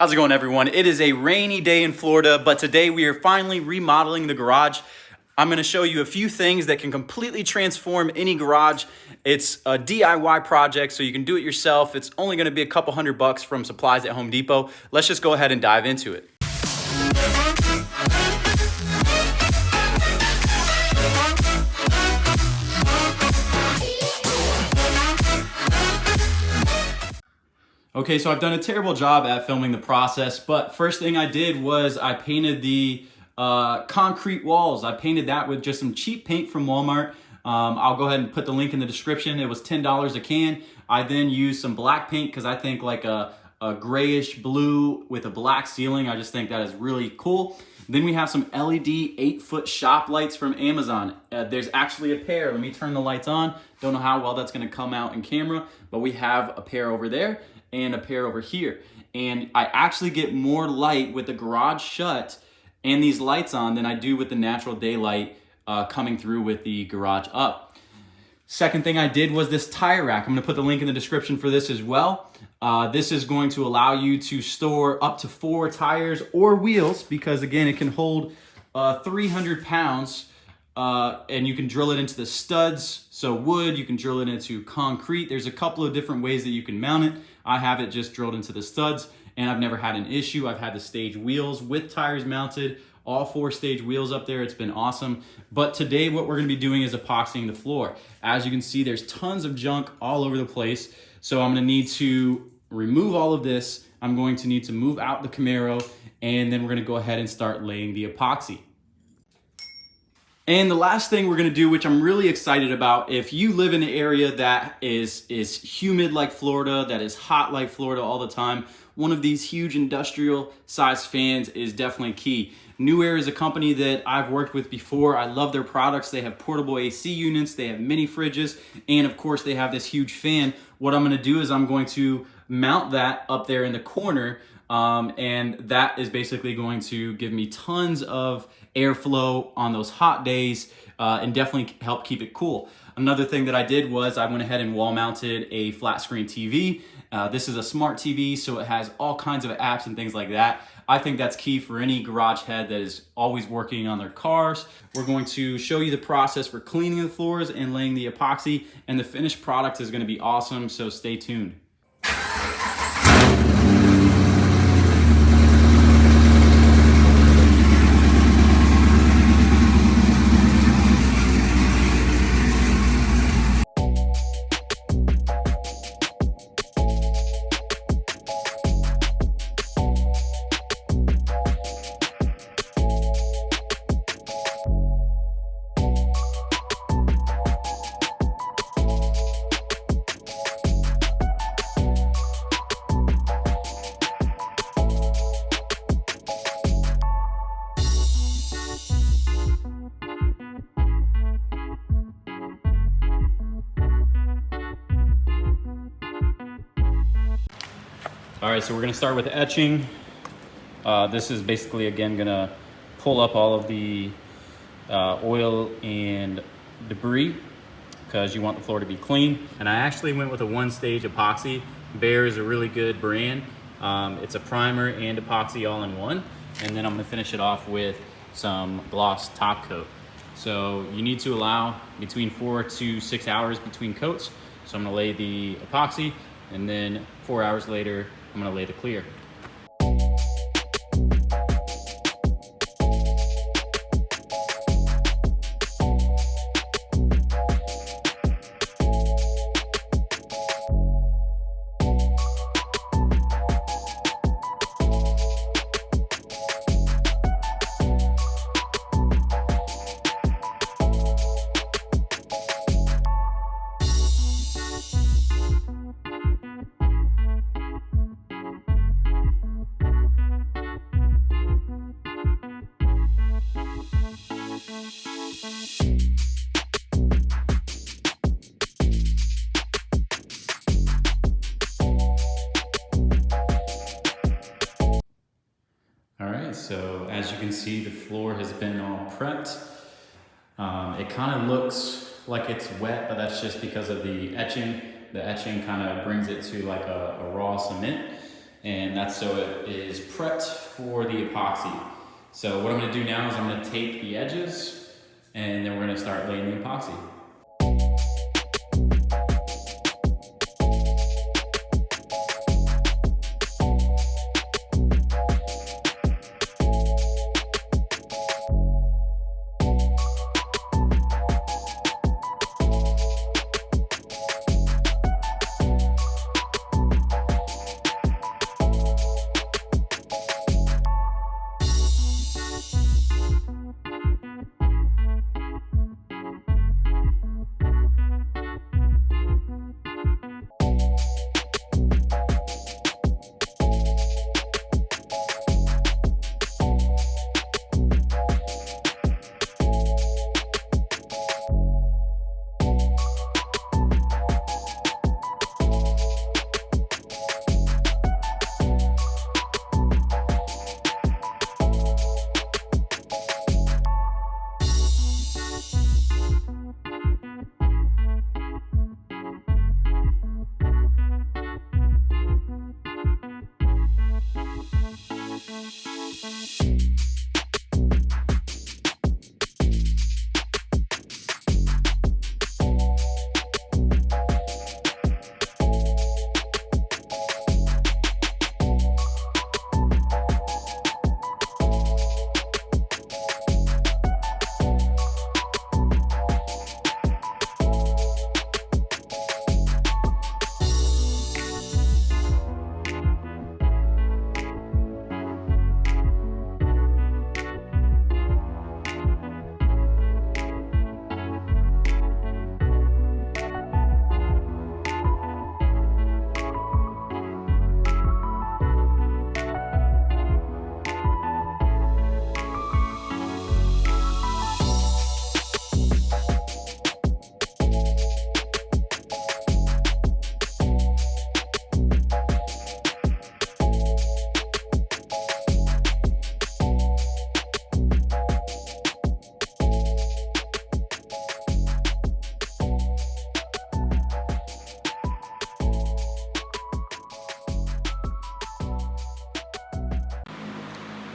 How's it going, everyone? It is a rainy day in Florida, but today we are finally remodeling the garage. I'm gonna show you a few things that can completely transform any garage. It's a DIY project, so you can do it yourself. It's only gonna be a couple $100 from supplies at Home Depot. Let's just go ahead and dive into it. Okay, so I've done a terrible job at filming the process, but first thing I did was I painted the concrete walls. I painted that with just some cheap paint from Walmart. I'll go ahead and put the link in the description. It was $10 a can. I then used some black paint because I think like a grayish blue with a black ceiling. I just think that is really cool. Then we have some LED 8-foot shop lights from Amazon. There's actually a pair. Let me turn the lights on. Don't know how well that's gonna come out in camera, but we have a pair over there and a pair over here. And I actually get more light with the garage shut and these lights on than I do with the natural daylight coming through with the garage up. Second thing I did was this tire rack. I'm gonna put the link in the description for this as well. This is going to allow you to store up to 4 tires or wheels because again, it can hold 300 pounds and you can drill it into the studs. So wood, you can drill it into concrete. There's a couple of different ways that you can mount it. I have it just drilled into the studs and I've never had an issue. I've had the stage wheels with tires mounted, all 4 stage wheels up there. It's been awesome. But today what we're gonna be doing is epoxying the floor. As you can see, there's tons of junk all over the place. So I'm gonna need to remove all of this. I'm going to need to move out the Camaro and then we're gonna go ahead and start laying the epoxy. And the last thing we're gonna do, which I'm really excited about, if you live in an area that is humid like Florida, that is hot like Florida all the time, one of these huge industrial size fans is definitely key. NewAir is a company that I've worked with before. I love their products. They have portable AC units, they have mini fridges, and of course they have this huge fan. What I'm gonna do is I'm going to mount that up there in the corner and that is basically going to give me tons of airflow on those hot days and definitely help keep it cool. Another thing that I did was I went ahead and wall mounted a flat screen TV. This is a smart TV, so it has all kinds of apps and things like that. I think that's key for any garage head that is always working on their cars. We're going to show you the process for cleaning the floors and laying the epoxy, and the finished product is going to be awesome, so stay tuned. All right, so we're gonna start with etching. This is basically, again, gonna pull up all of the oil and debris because you want the floor to be clean. And I actually went with a 1-stage epoxy. Behr is a really good brand. It's a primer and epoxy all in one. And then I'm gonna finish it off with some gloss top coat. So you need to allow between 4 to 6 hours between coats. So I'm gonna lay the epoxy and then 4 hours later, I'm gonna lay the clear. So as you can see, the floor has been all prepped. It kind of looks like it's wet, but that's just because of the etching. The etching kind of brings it to like a raw cement. and that's so it is prepped for the epoxy. So what I'm gonna do now is I'm gonna tape the edges, and then we're gonna start laying the epoxy.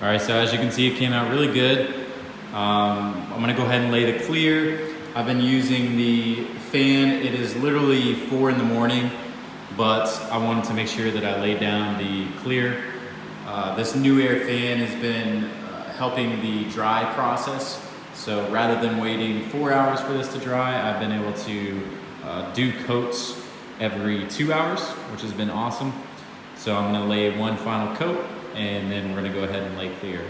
All right, so as you can see, it came out really good. I'm gonna go ahead and lay the clear. I've been using the fan. It is literally 4 in the morning, but I wanted to make sure that I laid down the clear. This NewAir fan has been helping the dry process. So rather than waiting 4 hours for this to dry, I've been able to do coats every 2 hours, which has been awesome. So I'm gonna lay one final coat, and then we're gonna go ahead and lay clear.